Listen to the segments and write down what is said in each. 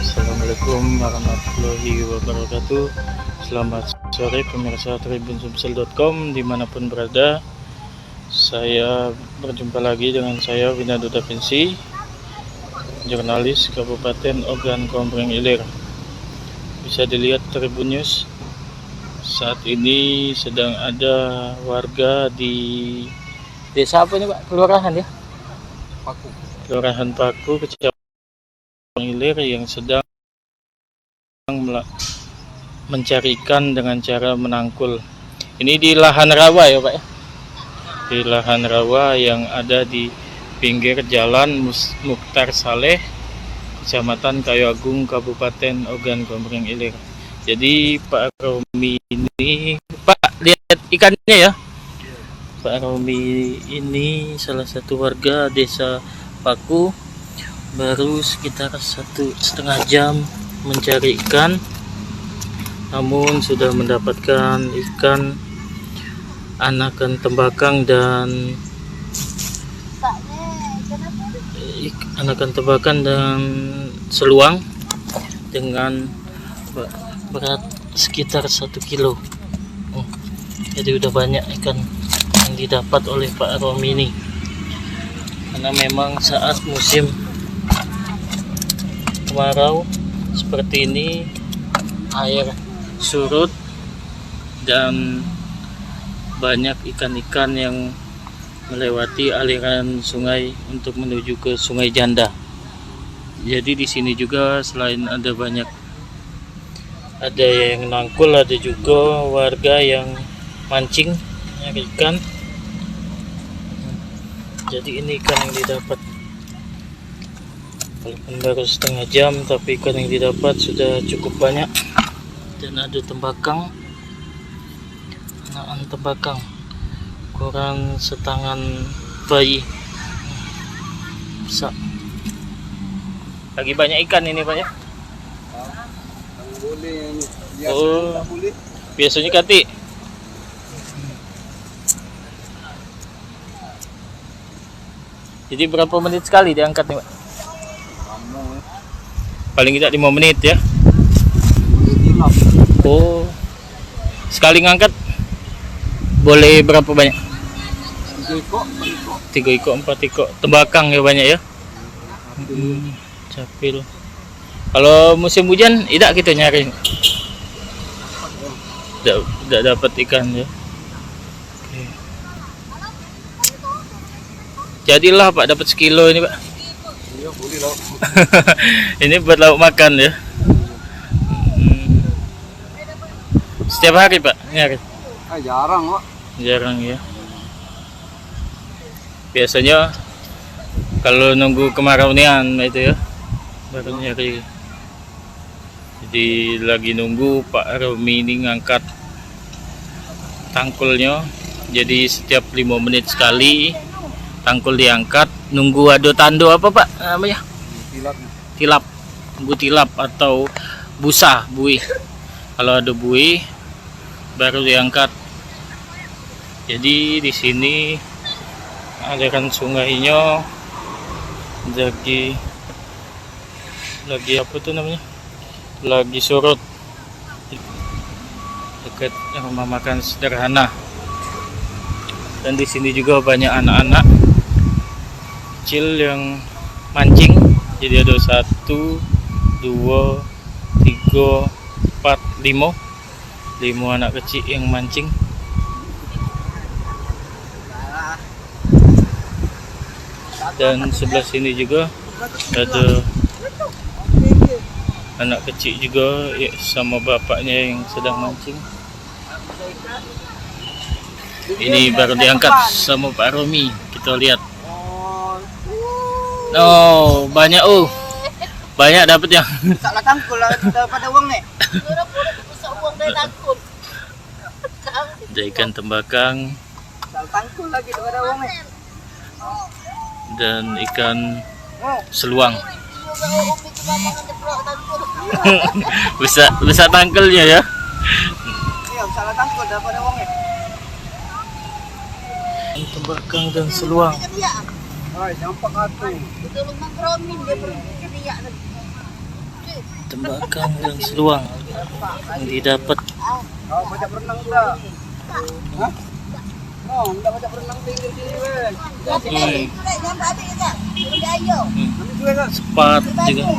Assalamualaikum warahmatullahi wabarakatuh. Selamat sore pemirsa tribun-sumsel.com dimanapun berada. Saya berjumpa lagi dengan saya Winadu Da Vinci, jurnalis Kabupaten Ogan Komering Ilir. Bisa dilihat Tribun News. Saat ini sedang ada warga di desa apa ini Pak? Kelurahan ya? Paku. Kelurahan Paku, Kecamatan Ilir yang sedang mencari ikan dengan cara menangkul. Ini di lahan rawa ya Pak ya? Di lahan rawa yang ada di pinggir jalan Mukhtar Saleh, Kecamatan Kayu Agung, Kabupaten Ogan Komering Ilir. Jadi Pak Romi ini, Pak lihat ikannya ya. Pak Romi ini salah satu warga desa Paku, baru sekitar 1,5 jam mencari ikan, namun sudah mendapatkan ikan anakan tembakang dan seluang dengan berat sekitar 1 kilo. Jadi udah banyak ikan yang didapat oleh Pak Romi ini, karena memang saat musim kemarau seperti ini, air surut dan banyak ikan-ikan yang melewati aliran sungai untuk menuju ke Sungai Janda. Jadi di sini juga selain ada yang nangkul, ada juga warga yang mancing nyari ikan. Jadi ini ikan yang didapat, walaupun baru 1/2 jam, tapi ikan yang didapat sudah cukup banyak. Dan ada tembakang, anakan tembakang kurang setangan bayi. Bisa. Lagi banyak ikan ini Pak ya? Oh, biasanya kati. Jadi berapa menit sekali diangkat nih Pak? Paling tidak 5 menit ya. Oh, sekali ngangkat boleh berapa banyak? 3 ekor 4 ekor tembakang ya, banyak ya. Capil. Kalau musim hujan tidak kita nyari, tidak dapat ikan ya. Oke. Jadilah Pak dapat sekilo ini Pak. Iya boleh lah. Ini buat lauk makan ya. Setiap hari Pak nyari? Jarang Pak. Jarang ya. Biasanya kalau nunggu kemarau nian itu ya baru nyari. Jadi lagi nunggu Pak Romi ini ngangkat tangkulnya. Jadi setiap 5 menit sekali tangkul diangkat. Nunggu ada tando apa Pak namanya? Tilap. Nunggu tilap atau busa, buih. Kalau ada buih baru diangkat. Jadi di sini aliran sungainya lagi apa tuh namanya? Lagi surut. Dekat rumah makan sederhana. Dan di sini juga banyak anak-anak kecil yang mancing. Jadi ada 1, 2, 3, 4, 5 anak kecil yang mancing. Dan sebelah sini juga ada anak kecil juga ya, sama bapaknya yang sedang mancing. Ini baru diangkat sama Pak Romi. Kita lihat. Oh, banyak banyak dapat yang. Salah tangkul lah pada uang nih. Ada ikan tembakang. Salah tangkul lagi pada uang nih. Dan ikan seluang. Bisa Besar tangkelnya ya. Iya, salah tangkul daripada wongnya. Tembakang dan seluang. Ay, jampak atuh. Tulong mangkromin dia pergi keriak lagi. Tembakang dan seluang yang didapat. Kau baca berenang enggak? Hah? Oh, enggak baca berenang tinggi sini, weh. Nampak ada tak? Udah ayo. Kami juga kan. Sepat juga.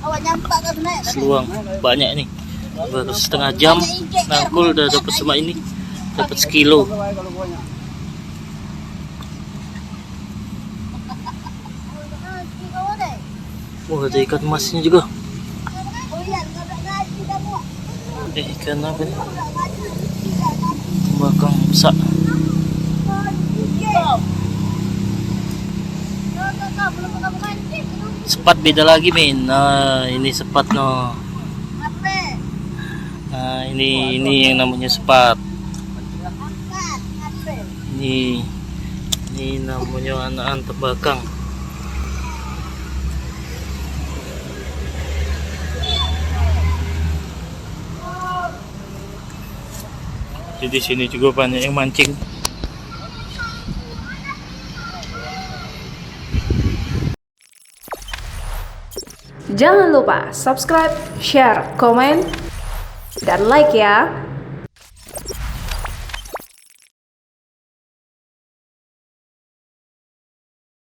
Awak nyampak ke sana? Seluang banyak nih. Baru setengah jam nangkul udah dapat semak ini. Dapat sekilo. Kalau banyak. Wah, ada ikan emasnya juga. Oh iya, enggak ngaji kamu. Ikan apa nih? Tembakang besar. Belum kamu mancing. Sepat beda lagi, Min. Nah, ini sepat no. Apa? Nah, ini yang namanya sepat. Angkat. Apa? Ini namanya anakan tembakang. Jadi sini juga banyak yang mancing. Jangan lupa subscribe, share, komen, dan like ya.